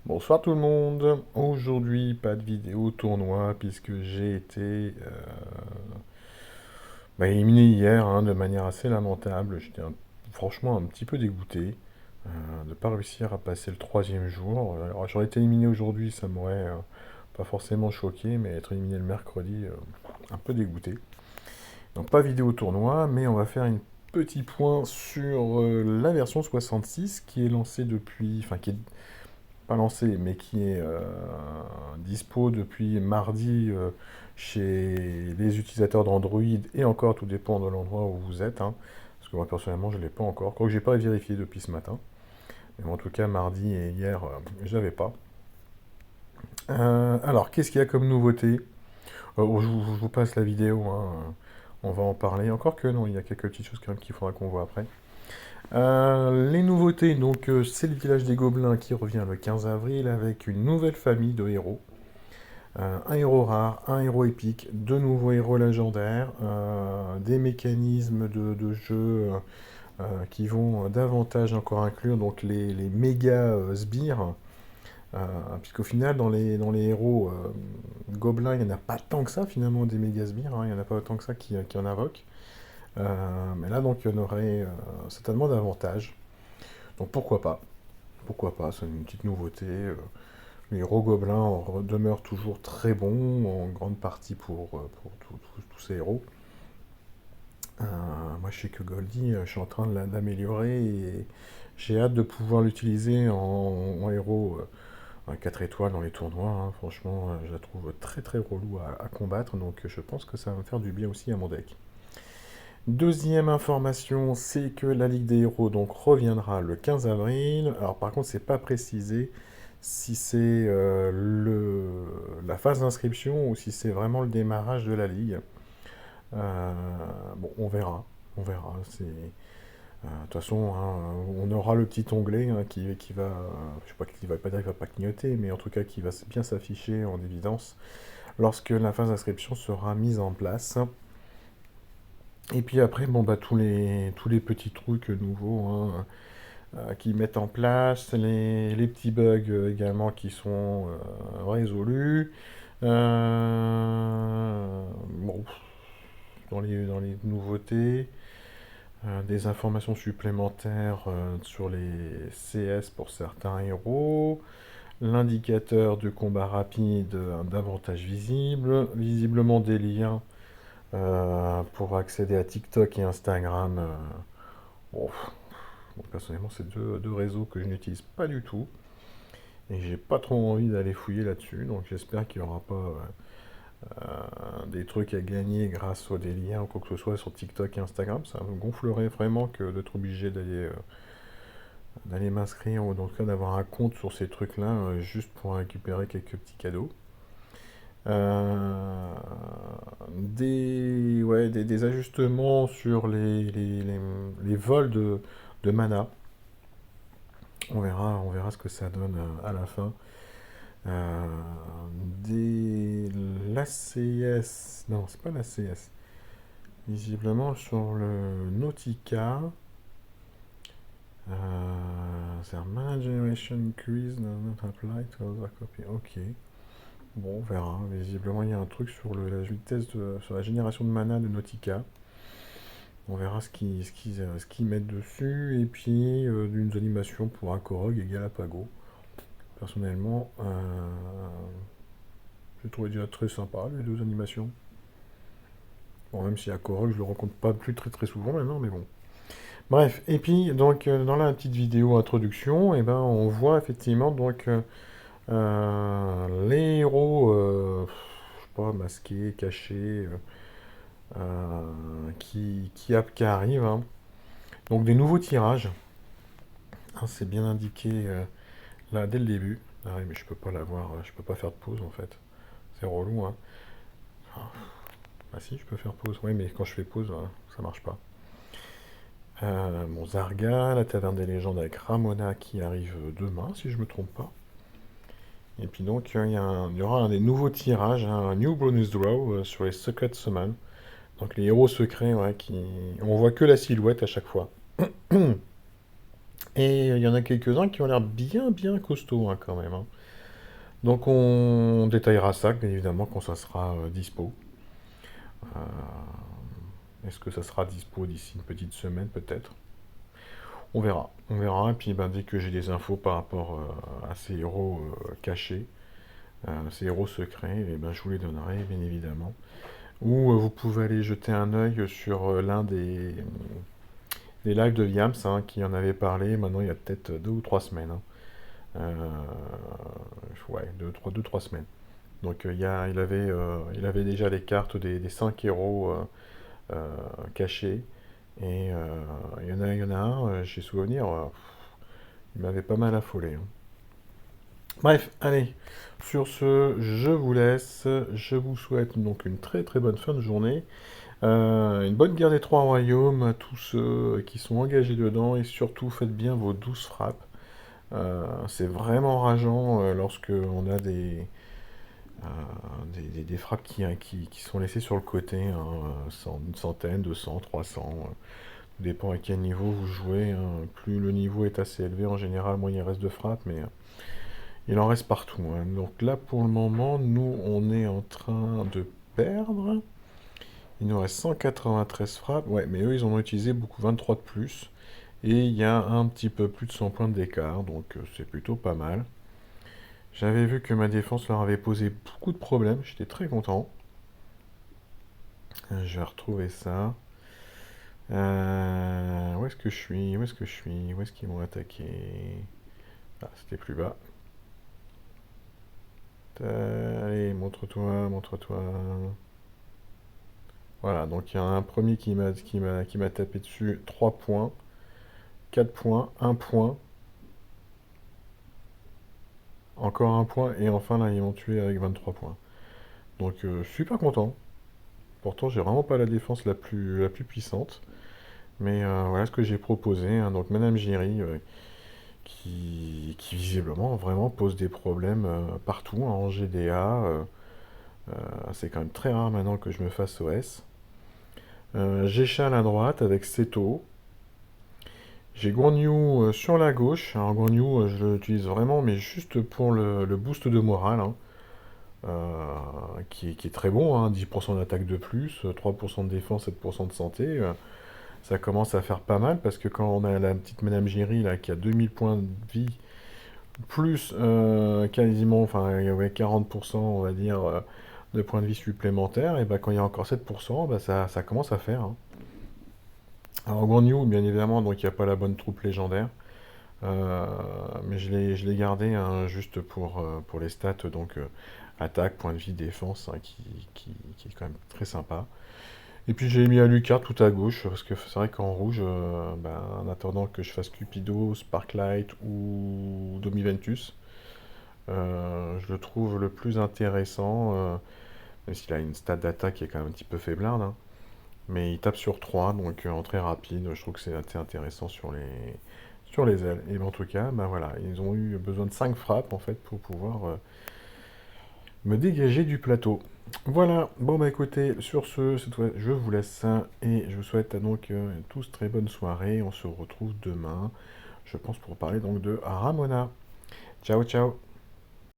Bonsoir tout le monde. Aujourd'hui, pas de vidéo tournoi puisque j'ai été éliminé hier de manière assez lamentable. Franchement un petit peu dégoûté de ne pas réussir à passer le troisième jour. Alors j'aurais été éliminé aujourd'hui, ça m'aurait pas forcément choqué, mais être éliminé le mercredi, un peu dégoûté. Donc pas vidéo tournoi, mais on va faire un petit point sur la version 66 qui est lancée depuis, enfin qui est pas lancé, mais qui est dispo depuis mardi chez les utilisateurs d'Android, et encore tout dépend de l'endroit où vous êtes, hein, parce que moi personnellement je ne l'ai pas encore, quoique j'ai pas vérifié depuis ce matin, mais en tout cas mardi et hier je l'avais pas. Alors qu'est-ce qu'il y a comme nouveauté? Je vous passe la vidéo, hein, on va en parler, encore que non, il y a quelques petites choses quand même qu'il faudra qu'on voit après. Les nouveautés, donc c'est le village des Gobelins qui revient le 15 avril avec une nouvelle famille de héros. Un héros rare, un héros épique, deux nouveaux héros légendaires, des mécanismes de jeu qui vont davantage encore inclure donc les méga sbires, puisqu'au final dans les héros gobelins il n'y en a pas tant que ça finalement des méga sbires, hein, il n'y en a pas autant que ça qui en invoquent. Mais là donc il y en aurait certainement davantage. Donc pourquoi pas, c'est une petite nouveauté. Les héros gobelins demeurent toujours très bons, en grande partie pour tous ces héros. Moi, je sais que Goldie, je suis en train de d'améliorer et j'ai hâte de pouvoir l'utiliser en héros 4 étoiles dans les tournois, hein. Franchement, je la trouve très très relou à combattre, donc je pense que ça va me faire du bien aussi à mon deck. Deuxième information, c'est que la Ligue des Héros donc reviendra le 15 avril. Alors par contre, c'est pas précisé si c'est la phase d'inscription ou si c'est vraiment le démarrage de la Ligue. Euh, bon, on verra. On verra. De toute façon, hein, on aura le petit onglet qui va, je sais pas, qui va pas dire qu'il va pas clignoter, mais en tout cas qui va bien s'afficher en évidence lorsque la phase d'inscription sera mise en place. Et puis après, bon, bah, tous les petits trucs nouveaux, hein, qui mettent en place, les petits bugs également qui sont résolus. Bon, dans les nouveautés, des informations supplémentaires sur les CS pour certains héros, l'indicateur de combat rapide davantage visible, visiblement des liens pour accéder à TikTok et Instagram. Bon, personnellement, c'est deux réseaux que je n'utilise pas du tout. Et j'ai pas trop envie d'aller fouiller là-dessus. Donc j'espère qu'il n'y aura pas des trucs à gagner grâce aux des liens ou quoi que ce soit sur TikTok et Instagram. Ça me gonflerait vraiment que d'être obligé d'aller m'inscrire ou dans le cas d'avoir un compte sur ces trucs-là juste pour récupérer quelques petits cadeaux. Euh, des ajustements sur les vols de mana. On verra ce que ça donne à la fin. Euh, l'ACS, non, c'est pas l'ACS. Visiblement sur le Nautica, c'est un Mana Generation Increase, not apply to other copy. Ok. Bon, on verra. Visiblement, il y a un truc sur la vitesse sur la génération de mana de Nautica. On verra ce qu'ils mettent dessus. Et puis, d'une animation pour un Korog et Galapago. Personnellement, j'ai trouvé déjà très sympa les deux animations. Bon, même si à Korok, je le rencontre pas plus très très souvent maintenant, mais bon. Bref, et puis, donc, dans la petite vidéo introduction, eh ben, on voit effectivement donc les héros, je sais pas, masqués, cachés, qui arrivent, hein. Donc, des nouveaux tirages, hein, c'est bien indiqué là dès le début. Ah oui, mais je peux pas l'avoir, je peux pas faire de pause en fait. C'est relou, hein. Ah si, je peux faire pause. Oui, mais quand je fais pause, ça marche pas. Bon, Zarga, la taverne des légendes avec Ramona qui arrive demain, si je me trompe pas. Et puis donc, il y aura un des nouveaux tirages, hein, un New Bonus Draw sur les Secret Summon. Donc les héros secrets, ouais, on voit que la silhouette à chaque fois. Et il y en a quelques-uns qui ont l'air bien bien costauds hein, quand même, hein. Donc on détaillera ça, bien évidemment, quand ça sera dispo. Est-ce que ça sera dispo d'ici une petite semaine peut-être? On verra. On verra. Et puis ben, dès que j'ai des infos par rapport à ces héros cachés, ces héros secrets, et ben, je vous les donnerai, bien évidemment. Ou vous pouvez aller jeter un œil sur l'un des lives de Yams, hein, qui en avait parlé maintenant il y a peut-être 2 ou 3 semaines, hein. Ouais, deux, trois semaines. Donc il avait déjà les cartes des 5 héros cachés. Et il y en a un, j'ai souvenir, il m'avait pas mal affolé, hein. Bref, allez, sur ce, je vous laisse. Je vous souhaite donc une très très bonne fin de journée. Une bonne guerre des trois royaumes à tous ceux qui sont engagés dedans. Et surtout, faites bien vos 12 frappes. C'est vraiment rageant lorsque on a euh, des frappes qui sont laissées sur le côté, hein, une centaine, 200, 300. Tout dépend à quel niveau vous jouez, hein. Plus le niveau est assez élevé, en général, moins il reste de frappes, mais il en reste partout, hein. Donc là, pour le moment, nous, on est en train de perdre. Il nous reste 193 frappes. Ouais, mais eux, ils en ont utilisé beaucoup, 23 de plus. Et il y a un petit peu plus de 100 points d'écart, donc c'est plutôt pas mal. J'avais vu que ma défense leur avait posé beaucoup de problèmes, j'étais très content. Je vais retrouver ça. Où est-ce que je suis? Où est-ce que je suis? Où est-ce qu'ils m'ont attaqué? Ah, c'était plus bas. Allez, montre-toi, montre-toi. Voilà, donc il y a un premier qui m'a tapé dessus 3 points, 4 points, 1 point, encore 1 point, et enfin là ils m'ont tué avec 23 points. Donc super content. Pourtant j'ai vraiment pas la défense la plus puissante. Mais voilà ce que j'ai proposé, hein. Donc Madame Giry, qui visiblement vraiment pose des problèmes partout, hein, en GDA. C'est quand même très rare maintenant que je me fasse OS. J'ai Chal à droite avec Seto. J'ai Guan Yu sur la gauche. Alors Guan Yu, je l'utilise vraiment, mais juste pour le boost de morale, hein, qui est très bon, hein, 10% d'attaque de plus, 3% de défense, 7% de santé. Ça commence à faire pas mal parce que quand on a la petite Madame Giry là, qui a 2000 points de vie, plus quasiment, enfin ouais, 40% on va dire, de points de vie supplémentaires, et bah, quand il y a encore 7%, bah, ça commence à faire, hein. Alors Guan Yu, bien évidemment, donc il n'y a pas la bonne troupe légendaire. Euh, mais je l'ai gardé, hein, juste pour les stats, donc attaque, point de vie, défense, hein, qui est quand même très sympa. Et puis j'ai mis Alucard tout à gauche, parce que c'est vrai qu'en rouge, ben, en attendant que je fasse Cupido, Sparklight ou Domiventus, je le trouve le plus intéressant, même s'il a une stat d'attaque qui est quand même un petit peu faiblarde, hein. Mais il tape sur 3 donc en très rapide, je trouve que c'est assez intéressant sur les ailes. Et ben, en tout cas, ben voilà, ils ont eu besoin de 5 frappes en fait pour pouvoir me dégager du plateau. Voilà, bon bah écoutez, sur ce, cette fois, je vous laisse et je vous souhaite donc tous très bonne soirée. On se retrouve demain, je pense, pour parler donc de Ramona. Ciao, ciao!